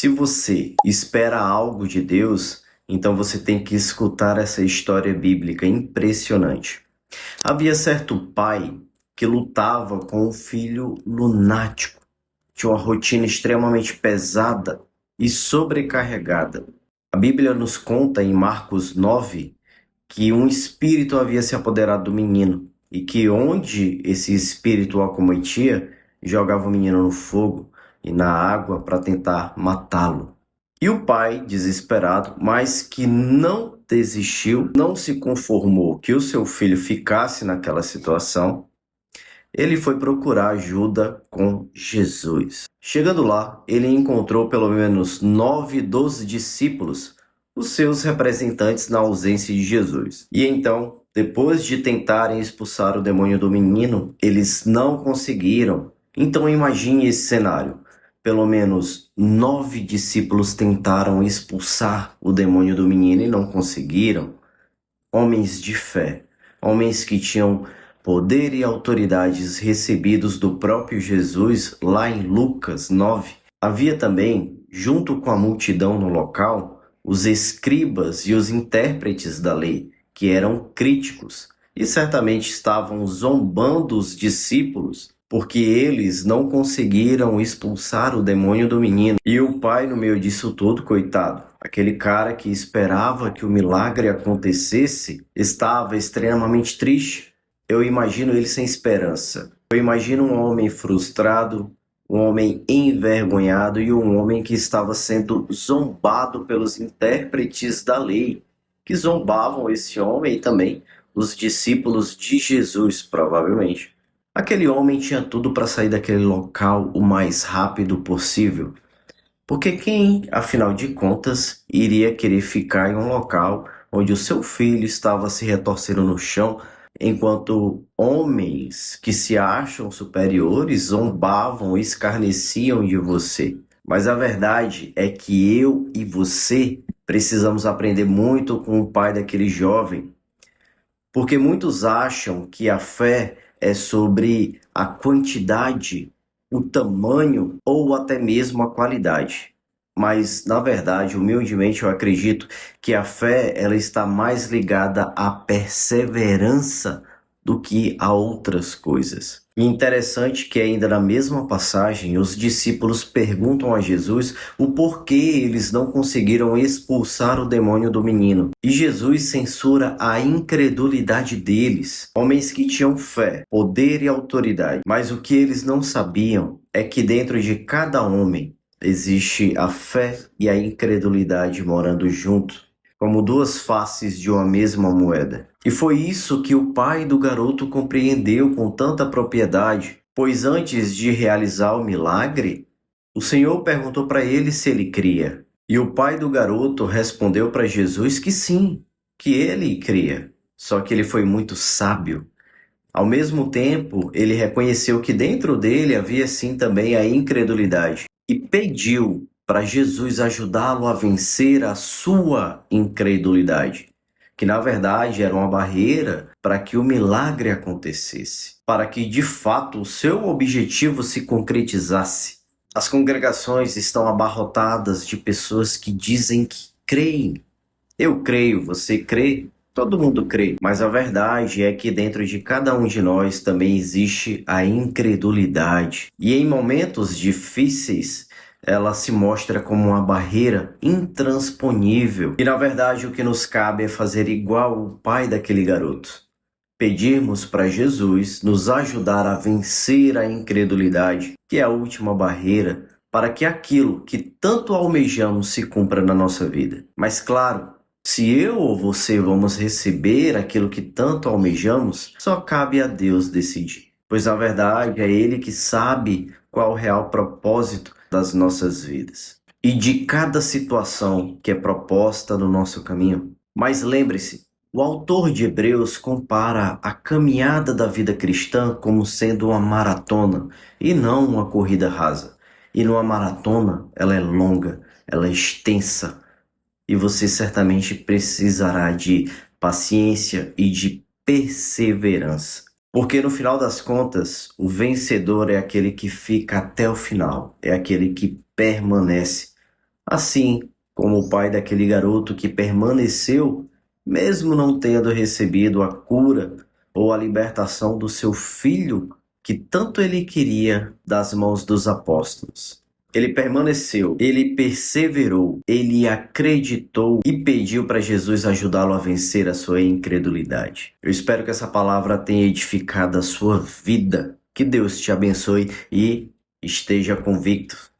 Se você espera algo de Deus, então você tem que escutar essa história bíblica impressionante. Havia certo pai que lutava com um filho lunático. Tinha uma rotina extremamente pesada e sobrecarregada. A Bíblia nos conta em Marcos 9 que um espírito havia se apoderado do menino e que onde esse espírito o acometia, jogava o menino no fogo e na água para tentar matá-lo. E o pai, desesperado, mas que não desistiu, não se conformou que o seu filho ficasse naquela situação, ele foi procurar ajuda com Jesus. Chegando lá, ele encontrou pelo menos 9 dos discípulos, os seus representantes na ausência de Jesus. E então, depois de tentarem expulsar o demônio do menino, eles não conseguiram. Então imagine esse cenário. Pelo menos 9 discípulos tentaram expulsar o demônio do menino e não conseguiram. Homens de fé, homens que tinham poder e autoridades recebidos do próprio Jesus lá em Lucas 9. Havia também, junto com a multidão no local, os escribas e os intérpretes da lei, que eram críticos e certamente estavam zombando os discípulos porque eles não conseguiram expulsar o demônio do menino. E o pai, no meio disso tudo, coitado, aquele cara que esperava que o milagre acontecesse, estava extremamente triste. Eu imagino ele sem esperança. Eu imagino um homem frustrado, um homem envergonhado e um homem que estava sendo zombado pelos intérpretes da lei, que zombavam esse homem e também os discípulos de Jesus, provavelmente. Aquele homem tinha tudo para sair daquele local o mais rápido possível. Porque quem, afinal de contas, iria querer ficar em um local onde o seu filho estava se retorcendo no chão, enquanto homens que se acham superiores zombavam e escarneciam de você? Mas a verdade é que eu e você precisamos aprender muito com o pai daquele jovem, porque muitos acham que a fé é sobre a quantidade, o tamanho ou até mesmo a qualidade. Mas, na verdade, humildemente eu acredito que a fé ela está mais ligada à perseverança do que a outras coisas. E interessante que ainda na mesma passagem, os discípulos perguntam a Jesus o porquê eles não conseguiram expulsar o demônio do menino. E Jesus censura a incredulidade deles, homens que tinham fé, poder e autoridade. Mas o que eles não sabiam é que dentro de cada homem existe a fé e a incredulidade morando junto, como duas faces de uma mesma moeda. E foi isso que o pai do garoto compreendeu com tanta propriedade, pois antes de realizar o milagre, o Senhor perguntou para ele se ele cria. E o pai do garoto respondeu para Jesus que sim, que ele cria. Só que ele foi muito sábio. Ao mesmo tempo, ele reconheceu que dentro dele havia sim também a incredulidade e pediu para Jesus ajudá-lo a vencer a sua incredulidade, que na verdade era uma barreira para que o milagre acontecesse, para que de fato o seu objetivo se concretizasse. As congregações estão abarrotadas de pessoas que dizem que creem. Eu creio, você crê? Todo mundo crê, mas a verdade é que dentro de cada um de nós também existe a incredulidade. E em momentos difíceis, ela se mostra como uma barreira intransponível. E na verdade o que nos cabe é fazer igual o pai daquele garoto. Pedirmos para Jesus nos ajudar a vencer a incredulidade, que é a última barreira para que aquilo que tanto almejamos se cumpra na nossa vida. Mas claro, se eu ou você vamos receber aquilo que tanto almejamos, só cabe a Deus decidir. Pois na verdade é Ele que sabe qual é o real propósito das nossas vidas e de cada situação que é proposta no nosso caminho. Mas lembre-se, o autor de Hebreus compara a caminhada da vida cristã como sendo uma maratona e não uma corrida rasa. E numa maratona, ela é longa, ela é extensa, e você certamente precisará de paciência e de perseverança. Porque no final das contas, o vencedor é aquele que fica até o final, é aquele que permanece. Assim como o pai daquele garoto que permaneceu, mesmo não tendo recebido a cura ou a libertação do seu filho, que tanto ele queria, das mãos dos apóstolos. Ele permaneceu, ele perseverou, ele acreditou e pediu para Jesus ajudá-lo a vencer a sua incredulidade. Eu espero que essa palavra tenha edificado a sua vida. Que Deus te abençoe e esteja convicto.